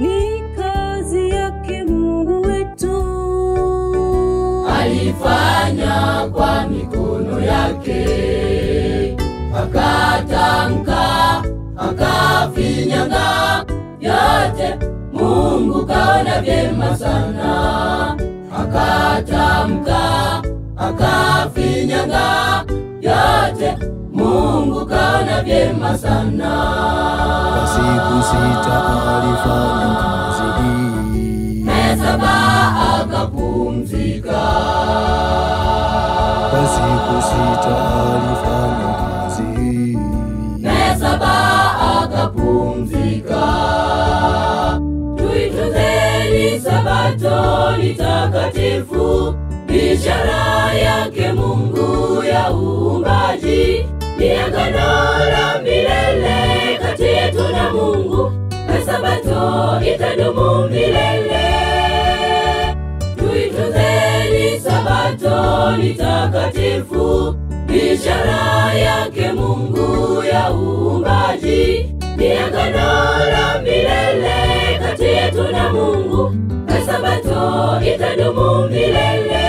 ni kazi yake Mungu wetu. Alifanya kwa mikono yake, akatamka, akafinyanga, yote Mungu kaona vyema sana. Akatamka, akafinyanga, yote Mungu kaona vyema sana. Kwa siku 6 alifanya kazi hii, na ya 7 akapumzika. kwa siku 6 alifanya kazi hii, na ya 7 akapumzika. Tuitunzeni Sabato ni takatifu, ishara yake Mungu ya uumbaji. Ni agano la milele kati yetu na Mungu, na Sabato itadumu milele. Tuitunzeni Sabato ni takatifu, ishara yake Mungu ya uumbaji. Ni agano la milele kati yetu na Mungu, na Sabato itadumu milele.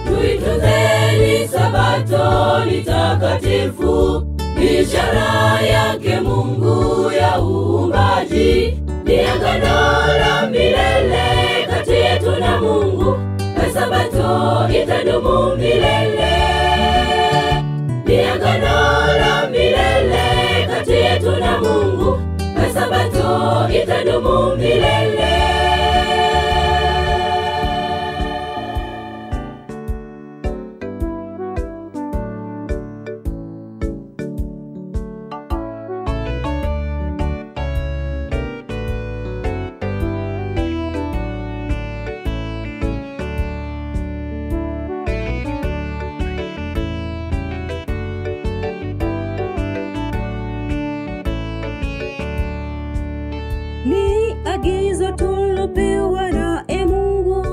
Tuitunzeni Sabato ni takatifu, ishara yake Mungu ya uumbaji. Ni agano la milele kati yetu na Mungu, na Sabato itadumu milele. Ni agano la milele kati yetu na Mungu, na Sabato itadumu milele. Ni agizo tulopewa na Mungu,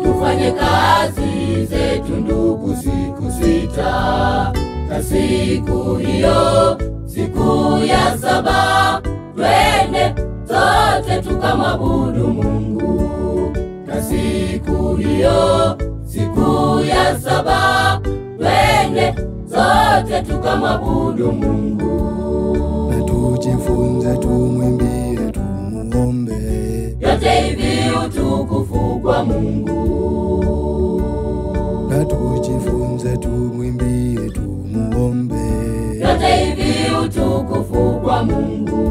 Tufanye kazi zetu ndugu siku 6, na siku hiyo, siku ya 7, twende sote tukamwabudu Mungu. Na siku hiyo, siku ya 7, twende sote tukamwabudu Mungu. na tujifunze, tumwimbie, tumuombe, Yote hivi utukufu kwa Mungu. na tujifunze, tumwimbie, tumuombe, Yote hivi utukufu kwa Mungu.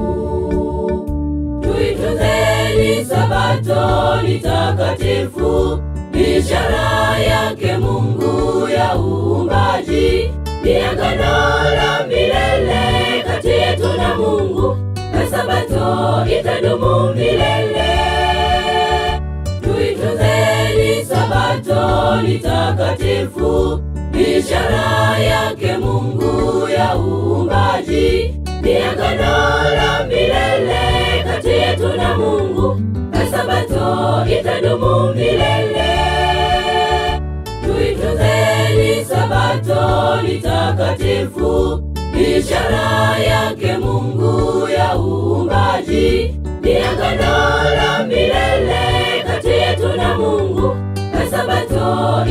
Tuitunzeni Sabato ni takatifu, ishara yake Mungu ya uumbaji. Ni agano la milele kati yetu na Mungu, na Sabato itadumu milele. Tuitunzeni Sabato ni takatifu, ishara yake Mungu ya uumbaji. Ni agano la milele kati yetu na Mungu, na Sabato itadumu milele. Tuitunzeni Sabato ni takatifu, ishara yake Mungu ya uumbaji. Ni agano la milele kati yetu na Mungu, na Sabato